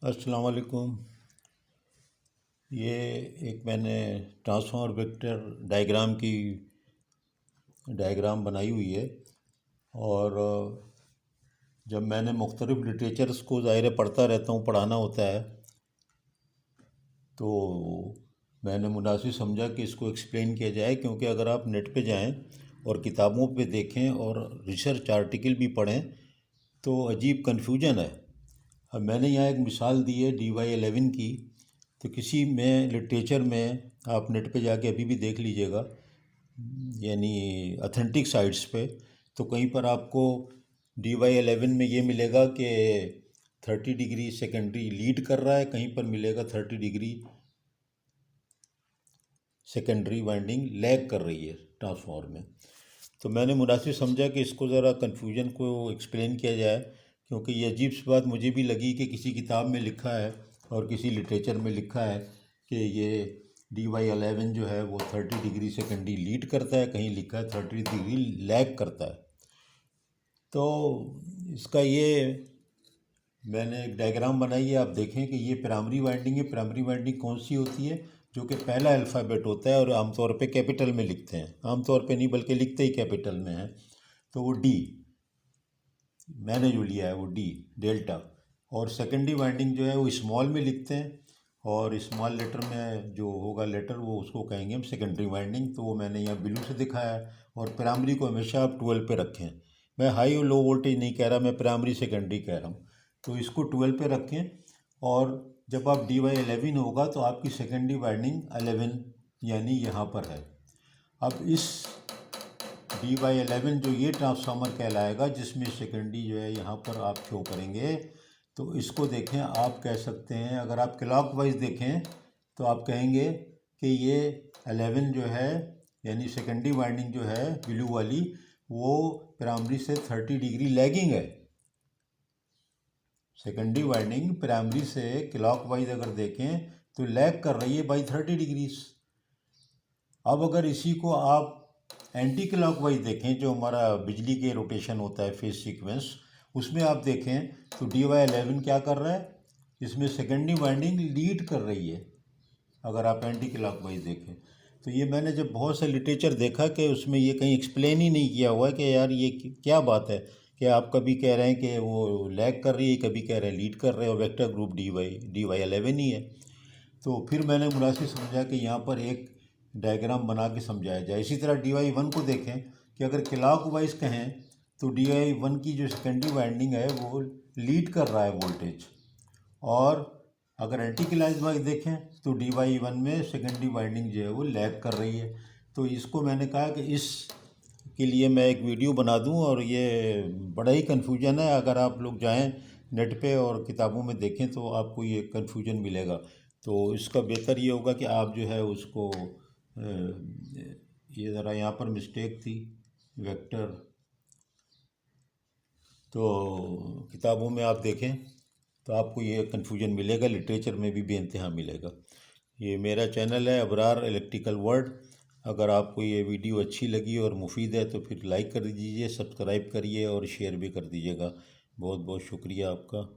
अस्सलाम वालेकुम। ये एक मैंने ट्रांसफॉर्मर वेक्टर डायग्राम बनाई हुई है। और जब मैंने मुख्तलिफ़ लिटरेचर्स को ज़ाहिर पढ़ता रहता हूँ, पढ़ाना होता है, तो मैंने मुनासिब समझा कि इसको एक्सप्लेन किया जाए। क्योंकि अगर आप नेट पे जाएं और किताबों पे देखें और रिसर्च आर्टिकल भी पढ़ें तो अजीब कन्फ्यूजन है। अब मैंने यहाँ एक मिसाल दी है DY11 की। तो किसी में लिटरेचर में आप नेट पे जाके अभी भी देख लीजिएगा, यानी अथेंटिक साइट्स पे, तो कहीं पर आपको DY11 में ये मिलेगा कि 30 डिग्री सेकेंडरी लीड कर रहा है, कहीं पर मिलेगा 30 डिग्री सेकेंडरी वाइंडिंग लैग कर रही है ट्रांसफार्मर में। तो मैंने मुनासिब समझा कि इसको ज़रा कन्फ्यूजन को एक्सप्लेन किया जाए, क्योंकि ये अजीब सी बात मुझे भी लगी कि किसी किताब में लिखा है और किसी लिटरेचर में लिखा है कि ये DY11 जो है वो 30 डिग्री सेकेंडरी लीड करता है, कहीं लिखा है 30 डिग्री लैग करता है। तो इसका ये मैंने एक डायग्राम बनाई है, आप देखें कि ये प्राइमरी वाइंडिंग है। प्राइमरी वाइंडिंग कौन सी होती है? जो कि पहला अल्फ़ाबेट होता है और आमतौर पे कैपिटल में लिखते हैं, आमतौर पे नहीं बल्कि लिखते ही कैपिटल में है। तो वो डी, मैंने जो लिया है वो डी, डेल्टा। और सेकेंडरी वाइंडिंग जो है वो स्मॉल में लिखते हैं, और स्मॉल लेटर में जो होगा लेटर वो उसको कहेंगे हम सेकेंडरी वाइंडिंग। तो वो मैंने यहाँ ब्लू से दिखाया है। और प्राइमरी को हमेशा आप 12 पे रखें। मैं हाई और लो वोल्टेज नहीं कह रहा, मैं प्राइमरी सेकेंडरी कह रहा हूँ। तो इसको 12 पे रखें। और जब आप DY11 होगा तो आपकी सेकेंडरी वाइंडिंग 11 यानी यहाँ पर है। अब इस DY11 जो ये ट्रांसफार्मर कहलाएगा, जिसमें सेकेंडरी जो है यहाँ पर आप शो करेंगे। तो इसको देखें, आप कह सकते हैं, अगर आप क्लॉक वाइज देखें तो आप कहेंगे कि ये 11 जो है यानी सेकेंडरी वाइंडिंग जो है ब्लू वाली, वो प्राइमरी से 30 डिग्री लैगिंग है। सेकेंडरी वाइंडिंग प्राइमरी से क्लॉक वाइज अगर देखें तो लैग कर रही है बाई 30 डिग्रीज। अब अगर इसी को आप एंटी क्लॉक वाइज देखें, जो हमारा बिजली के रोटेशन होता है फेज सीक्वेंस, उसमें आप देखें तो DY11 क्या कर रहा है, इसमें सेकेंडरी वाइंडिंग लीड कर रही है अगर आप एंटी क्लॉक वाइज देखें। तो ये मैंने जब बहुत सा लिटरेचर देखा कि उसमें ये कहीं एक्सप्लेन ही नहीं किया हुआ है कि यार ये क्या बात है कि आप कभी कह रहे हैं कि वो लैग कर रही है, कभी कह रहे हैं लीड कर रहे हैं, और वेक्टर ग्रुप DY11 ही है। तो फिर मैंने मुनासिब समझा कि यहाँ पर एक डायग्राम बना के समझाया जाए। इसी तरह DY1 को देखें कि अगर क्लॉक वाइज कहें तो DY1 की जो सेकेंडरी वाइंडिंग है वो लीड कर रहा है वोल्टेज, और अगर एंटी क्लॉक वाइज देखें तो DY1 में सेकेंडरी वाइंडिंग जो है वो लैग कर रही है। तो इसको मैंने कहा कि इस के लिए मैं एक वीडियो बना दूं, और ये बड़ा ही कन्फ्यूजन है। अगर आप लोग जाएं नेट पे और किताबों में देखें तो आपको ये कन्फ्यूजन मिलेगा। तो इसका बेहतर ये होगा कि आप जो है उसको ये ज़रा यहाँ पर मिस्टेक थी, वेक्टर, तो किताबों में आप देखें तो आपको ये कन्फ्यूजन मिलेगा, लिटरेचर में भी बेइंतहा मिलेगा। ये मेरा चैनल है अबरार इलेक्ट्रिकल वर्ल्ड। अगर आपको ये वीडियो अच्छी लगी और मुफीद है तो फिर लाइक कर दीजिए, सब्सक्राइब करिए और शेयर भी कर दीजिएगा। बहुत बहुत शुक्रिया आपका।